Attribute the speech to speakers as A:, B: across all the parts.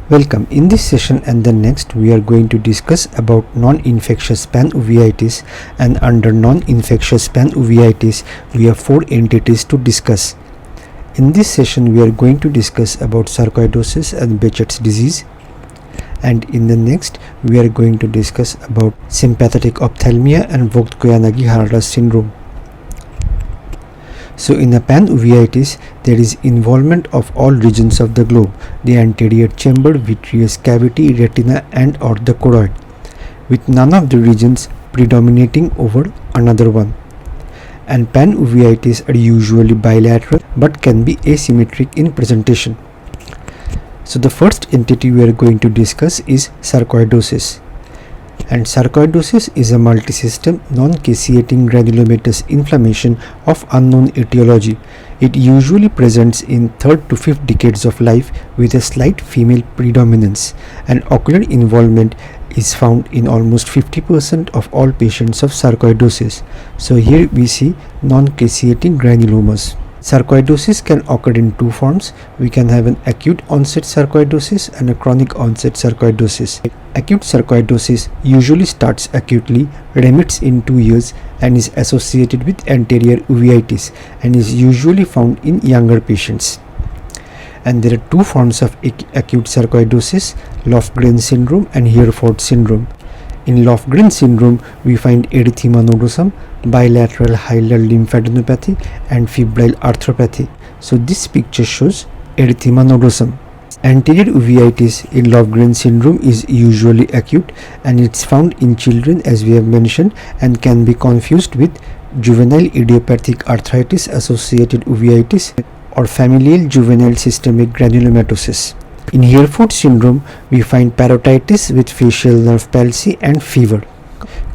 A: Welcome. In this session and the next we are going to discuss about non-infectious panuveitis, and under non-infectious panuveitis we have 4 entities to discuss. In this session we are going to discuss about sarcoidosis and Behcet's disease, and in the next we are going to discuss about sympathetic ophthalmia and Vogt-Koyanagi-Harras syndrome. So in a panuveitis, there is involvement of all regions of the globe: the anterior chamber, vitreous cavity, retina and or the choroid, with none of the regions predominating over another one. And panuveitis are usually bilateral but can be asymmetric in presentation. So the first entity we are going to discuss is sarcoidosis. And sarcoidosis is a multisystem non-caseating granulomatous inflammation of unknown etiology. It usually presents in 3rd to 5th decades of life with a slight female predominance, and ocular involvement is found in almost 50% of all patients of sarcoidosis. So here we see non-caseating granulomas. Sarcoidosis can occur in 2 forms. We can have an acute onset sarcoidosis and a chronic onset sarcoidosis. Acute sarcoidosis usually starts acutely, remits in 2 years and is associated with anterior uveitis and is usually found in younger patients. And there are 2 forms of acute sarcoidosis: Lofgren syndrome and Hereford syndrome. In Lofgren syndrome, we find erythema nodosum, bilateral hilar lymphadenopathy and febrile arthropathy. So this picture shows erythema nodosum. Anterior uveitis in Lofgren syndrome is usually acute and it's found in children, as we have mentioned, and can be confused with juvenile idiopathic arthritis associated uveitis or familial juvenile systemic granulomatosis. In Hereford syndrome, we find parotitis with facial nerve palsy and fever.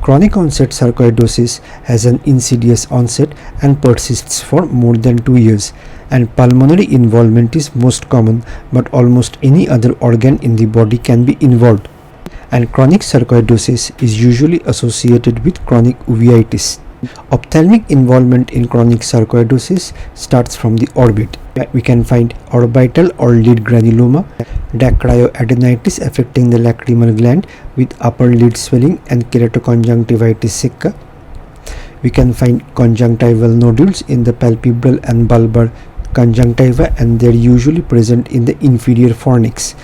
A: Chronic onset sarcoidosis has an insidious onset and persists for more than 2 years, and pulmonary involvement is most common, but almost any other organ in the body can be involved. And chronic sarcoidosis is usually associated with chronic uveitis. Ophthalmic involvement in chronic sarcoidosis starts from the orbit. We can find orbital or lid granuloma, dacryoadenitis affecting the lacrimal gland with upper lid swelling and keratoconjunctivitis sicca. We can find conjunctival nodules in the palpebral and bulbar conjunctiva, and they are usually present in the inferior fornix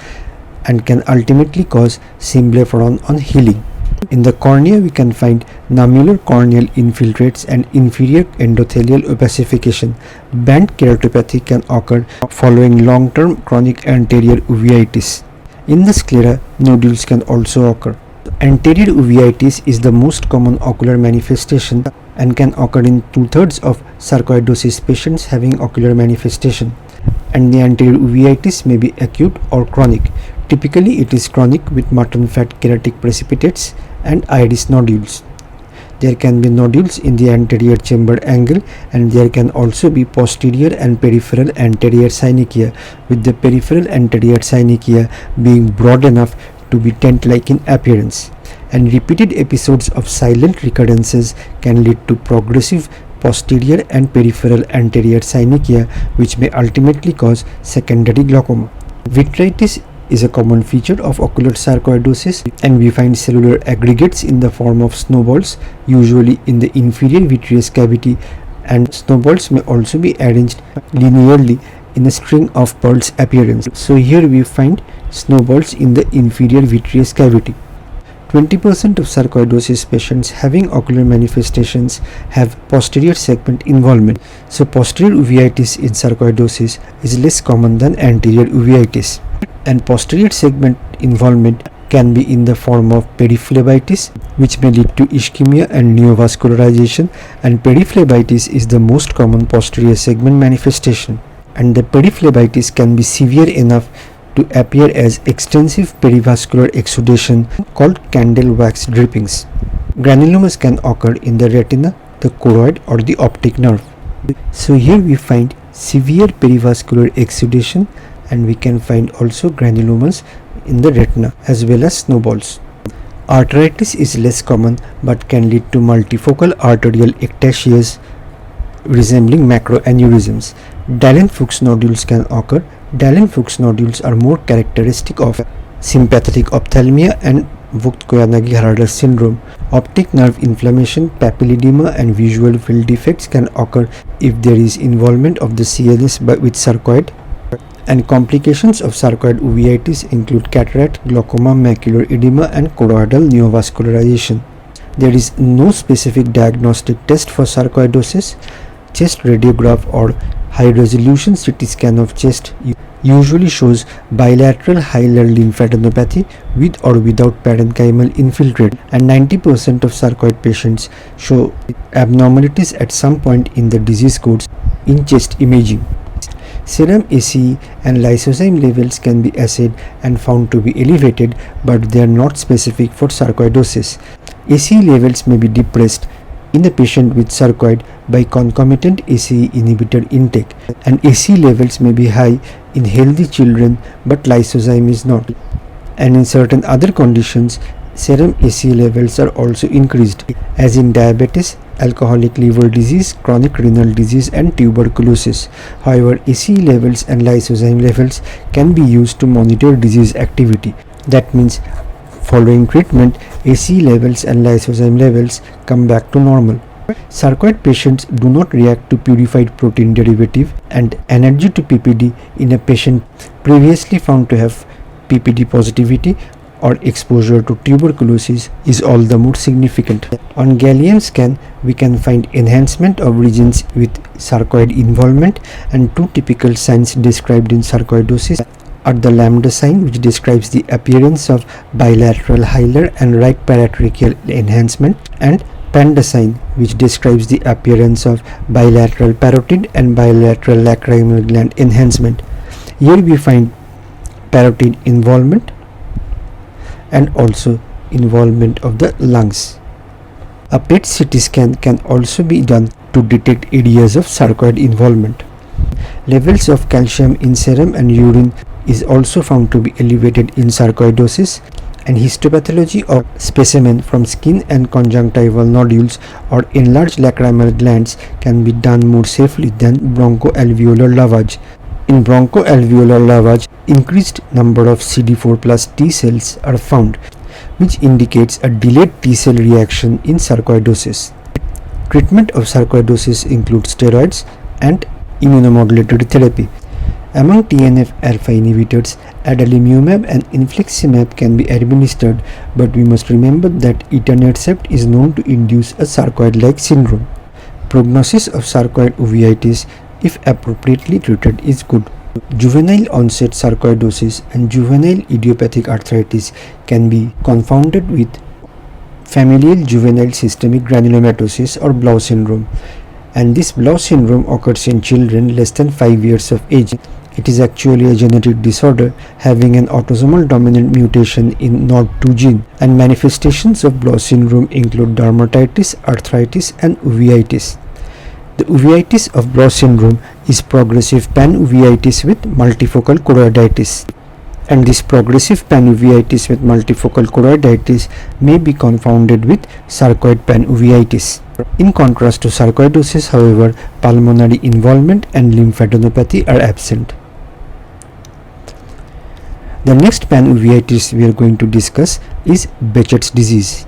A: and can ultimately cause symblepharon on healing. In the cornea, we can find nummular corneal infiltrates and inferior endothelial opacification. Band keratopathy can occur following long-term chronic anterior uveitis. In the sclera, nodules can also occur. Anterior uveitis is the most common ocular manifestation and can occur in 2/3 of sarcoidosis patients having ocular manifestation. And the anterior uveitis may be acute or chronic. Typically, it is chronic with mutton fat keratic precipitates and iris nodules. There can be nodules in the anterior chamber angle, and there can also be posterior and peripheral anterior synechia, with the peripheral anterior synechia being broad enough to be tent-like in appearance. And repeated episodes of silent recurrences can lead to progressive posterior and peripheral anterior synechia, which may ultimately cause secondary glaucoma. Vitritis is a common feature of ocular sarcoidosis, and we find cellular aggregates in the form of snowballs, usually in the inferior vitreous cavity, and snowballs may also be arranged linearly in a string of pearls appearance. So here we find snowballs in the inferior vitreous cavity. 20% of sarcoidosis patients having ocular manifestations have posterior segment involvement. So posterior uveitis in sarcoidosis is less common than anterior uveitis. And posterior segment involvement can be in the form of periphlebitis, which may lead to ischemia and neovascularization, and periphlebitis is the most common posterior segment manifestation. And the periphlebitis can be severe enough to appear as extensive perivascular exudation called candle wax drippings. Granulomas can occur in the retina, the choroid or the optic nerve. So here we find severe perivascular exudation, and we can find also granulomas in the retina as well as snowballs. Arteritis is less common but can lead to multifocal arterial ectasias resembling macroaneurysms. Dallen-Fuchs nodules can occur Dahlen-Fuchs nodules are more characteristic of sympathetic ophthalmia and Vogt-Koyanagi-Harder syndrome. Optic nerve inflammation, papilledema and visual field defects can occur if there is involvement of the CNS with sarcoid, and complications of sarcoid uveitis include cataract, glaucoma, macular edema and choroidal neovascularization. There is no specific diagnostic test for sarcoidosis. Chest radiograph or high-resolution CT scan of chest usually shows bilateral hilar lymphadenopathy with or without parenchymal infiltrate, and 90% of sarcoid patients show abnormalities at some point in the disease course in chest imaging. Serum ACE and lysozyme levels can be assayed and found to be elevated, but they are not specific for sarcoidosis. ACE levels may be depressed in a patient with sarcoid by concomitant ACE inhibitor intake, and ACE levels may be high in healthy children but lysozyme is not, and in certain other conditions serum ACE levels are also increased, as in diabetes, alcoholic liver disease, chronic renal disease and tuberculosis. However, ACE levels and lysozyme levels can be used to monitor disease activity. That means following treatment, ACE levels and lysozyme levels come back to normal. Sarcoid patients do not react to purified protein derivative, and energy to PPD in a patient previously found to have PPD positivity or exposure to tuberculosis is all the more significant. On gallium scan, we can find enhancement of regions with sarcoid involvement, and two typical signs described in sarcoidosis are the lambda sign, which describes the appearance of bilateral hilar and right paratracheal enhancement, and panda sign, which describes the appearance of bilateral parotid and bilateral lacrimal gland enhancement. Here we find parotid involvement and also involvement of the lungs. A PET CT scan can also be done to detect areas of sarcoid involvement. Levels of calcium in serum and urine is also found to be elevated in sarcoidosis, and histopathology of specimen from skin and conjunctival nodules or enlarged lacrimal glands can be done more safely than bronchoalveolar lavage. In bronchoalveolar lavage, increased number of CD4 plus T cells are found, which indicates a delayed T cell reaction in sarcoidosis. Treatment of sarcoidosis includes steroids and immunomodulatory therapy. Among TNF-alpha inhibitors, adalimumab and infliximab can be administered, but we must remember that etanercept is known to induce a sarcoid-like syndrome. Prognosis of sarcoid uveitis, if appropriately treated, is good. Juvenile onset sarcoidosis and juvenile idiopathic arthritis can be confounded with familial juvenile systemic granulomatosis or Blau syndrome, and this Blau syndrome occurs in children less than 5 years of age. It is actually a genetic disorder having an autosomal dominant mutation in NOD2 gene, and manifestations of Blau syndrome include dermatitis, arthritis and uveitis. The uveitis of Blau syndrome is progressive panuveitis with multifocal choroiditis, and this progressive panuveitis with multifocal choroiditis may be confounded with sarcoid panuveitis. In contrast to sarcoidosis, however, pulmonary involvement and lymphadenopathy are absent. The next panuveitis we are going to discuss is Behcet's disease.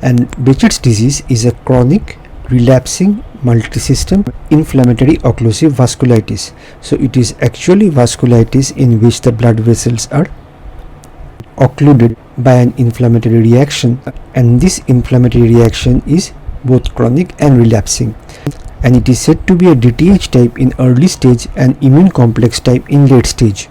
A: And Behcet's disease is a chronic, relapsing, multisystem inflammatory occlusive vasculitis. So it is actually vasculitis in which the blood vessels are occluded by an inflammatory reaction, and this inflammatory reaction is both chronic and relapsing, and it is said to be a DTH type in early stage and immune complex type in late stage.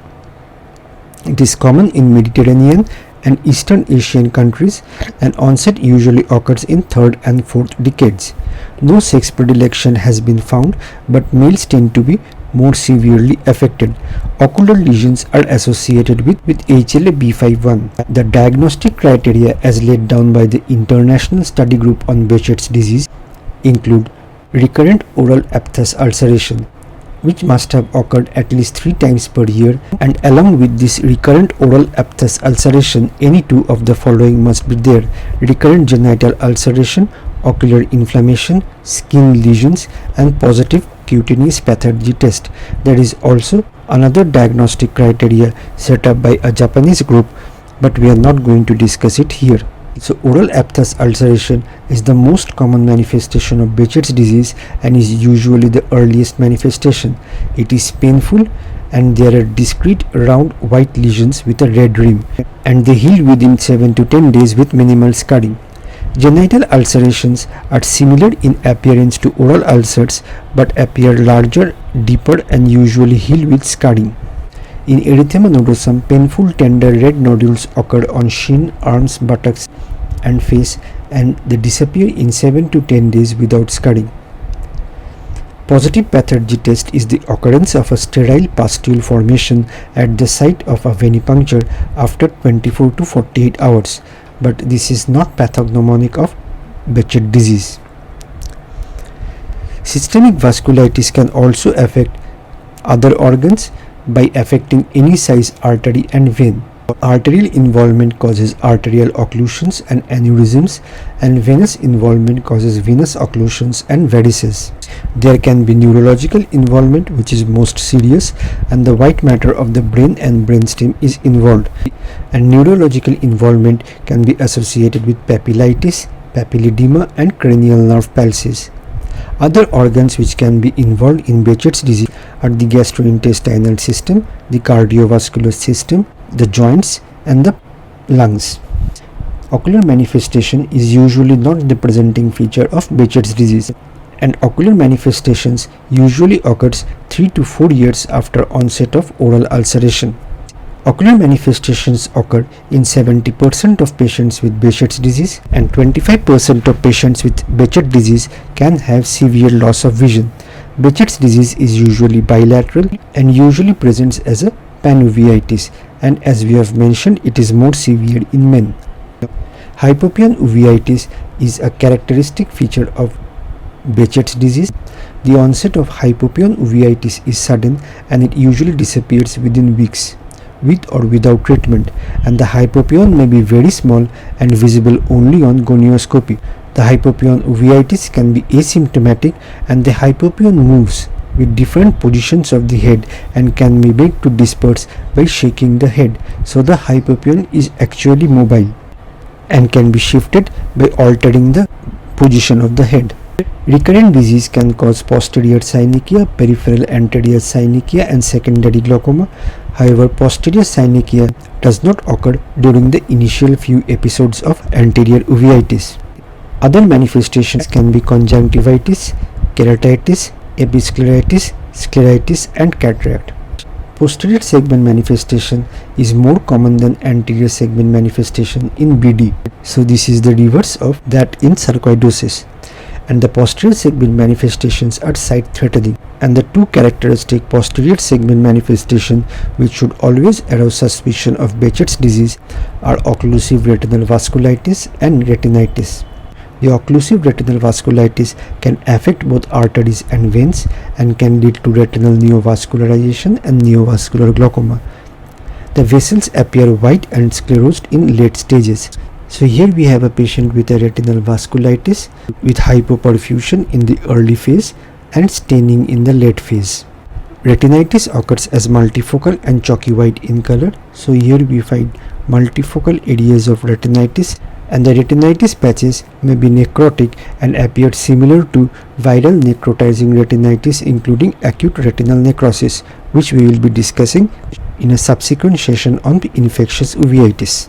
A: It is common in Mediterranean and Eastern Asian countries, and onset usually occurs in 3rd and 4th decades. No sex predilection has been found, but males tend to be more severely affected. Ocular lesions are associated with HLA-B51. The diagnostic criteria as laid down by the International Study Group on Behcet's disease include recurrent oral aphthous ulceration, which must have occurred at least 3 times per year, and along with this recurrent oral aphthous ulceration, any two of the following must be there: recurrent genital ulceration, ocular inflammation, skin lesions, and positive cutaneous pathology test. There is also another diagnostic criteria set up by a Japanese group, but we are not going to discuss it here. So oral aphthous ulceration is the most common manifestation of Behcet's disease and is usually the earliest manifestation. It is painful and there are discrete round white lesions with a red rim, and they heal within 7 to 10 days with minimal scarring. Genital ulcerations are similar in appearance to oral ulcers but appear larger, deeper, and usually heal with scarring. In erythema nodosum, painful tender red nodules occur on shin, arms, buttocks, and face, and they disappear in 7 to 10 days without scarring. Positive pathology test is the occurrence of a sterile pustule formation at the site of a venipuncture after 24 to 48 hours, but this is not pathognomonic of Behcet disease. Systemic vasculitis can also affect other organs by affecting any size artery and vein. Arterial involvement causes arterial occlusions and aneurysms, and venous involvement causes venous occlusions and varices. There can be neurological involvement, which is most serious, and the white matter of the brain and brainstem is involved, and neurological involvement can be associated with papillitis, papilledema, and cranial nerve palsies. Other organs which can be involved in Behcet's disease are the gastrointestinal system, the cardiovascular system, the joints, and the lungs. Ocular manifestation is usually not the presenting feature of Behcet's disease, and ocular manifestations usually occurs 3 to 4 years after onset of oral ulceration. Ocular manifestations occur in 70% of patients with Behcet's disease, and 25% of patients with Behcet disease can have severe loss of vision. Behcet's disease is usually bilateral and usually presents as a Panuveitis, and as we have mentioned, it is more severe in men. Hypopian uveitis is a characteristic feature of Behcet's disease. The onset of hypopian uveitis is sudden and it usually disappears within weeks, with or without treatment, and the hypopion may be very small and visible only on gonioscopy. The hypopion uveitis can be asymptomatic, and the hypopion moves with different positions of the head and can be made to disperse by shaking the head, so the hypopion is actually mobile and can be shifted by altering the position of the head. Recurrent disease can cause posterior synechia, peripheral anterior synechia, and secondary glaucoma. However, posterior synechia does not occur during the initial few episodes of anterior uveitis. Other manifestations can be conjunctivitis, keratitis, episcleritis, scleritis, and cataract. Posterior segment manifestation is more common than anterior segment manifestation in BD. So this is the reverse of that in sarcoidosis. And the posterior segment manifestations are sight-threatening, and the two characteristic posterior segment manifestations which should always arouse suspicion of Behcet's disease are occlusive retinal vasculitis and retinitis. The occlusive retinal vasculitis can affect both arteries and veins and can lead to retinal neovascularization and neovascular glaucoma. The vessels appear white and sclerosed in late stages. So here we have a patient with a retinal vasculitis with hypoperfusion in the early phase and staining in the late phase. Retinitis occurs as multifocal and chalky white in color. So here we find multifocal areas of retinitis, and the retinitis patches may be necrotic and appear similar to viral necrotizing retinitis, including acute retinal necrosis, which we will be discussing in a subsequent session on the infectious uveitis.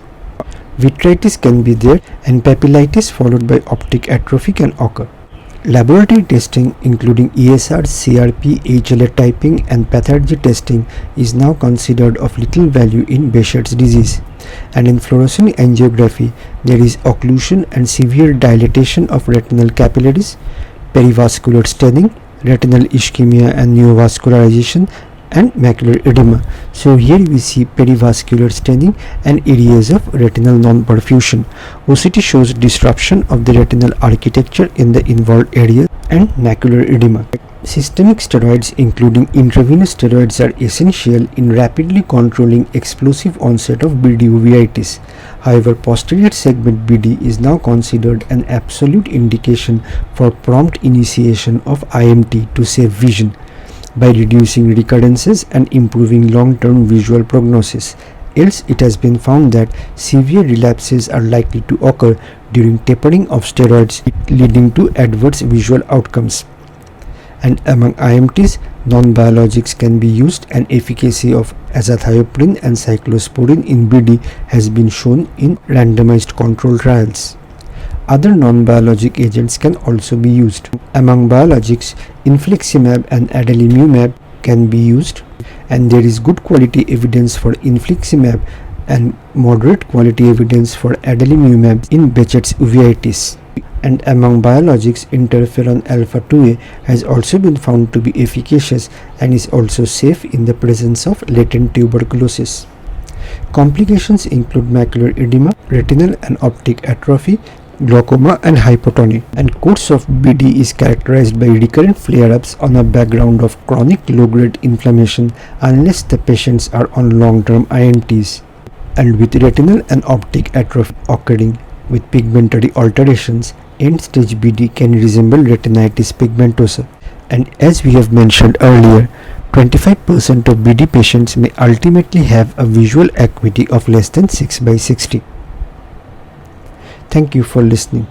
A: Vitritis can be there, and papillitis followed by optic atrophy can occur. Laboratory testing including ESR, CRP, HLA typing, and pathology testing is now considered of little value in Behcet's disease, and in fluorescent angiography there is occlusion and severe dilatation of retinal capillaries, perivascular staining, retinal ischemia and neovascularization, and macular edema. So here we see perivascular staining and areas of retinal non-perfusion. OCT shows disruption of the retinal architecture in the involved area and macular edema. Systemic steroids including intravenous steroids are essential in rapidly controlling explosive onset of BD uveitis. However, posterior segment BD is now considered an absolute indication for prompt initiation of IMT to save vision. by reducing recurrences and improving long-term visual prognosis. Else, it has been found that severe relapses are likely to occur during tapering of steroids, leading to adverse visual outcomes. And among IMTs, non-biologics can be used, and efficacy of azathioprine and cyclosporine in BD has been shown in randomized control trials. Other non-biologic agents can also be used. Among biologics, infliximab and adalimumab can be used, and there is good quality evidence for infliximab and moderate quality evidence for adalimumab in Behcet's uveitis. And among biologics, interferon alpha 2a has also been found to be efficacious and is also safe in the presence of latent tuberculosis. Complications include macular edema, retinal and optic atrophy, glaucoma and hypotony. And course of BD is characterized by recurrent flare-ups on a background of chronic low-grade inflammation unless the patients are on long-term INTs. And with retinal and optic atrophy occurring with pigmentary alterations, end-stage BD can resemble retinitis pigmentosa. And as we have mentioned earlier, 25% of BD patients may ultimately have a visual acuity of less than 6/60. Thank you for listening.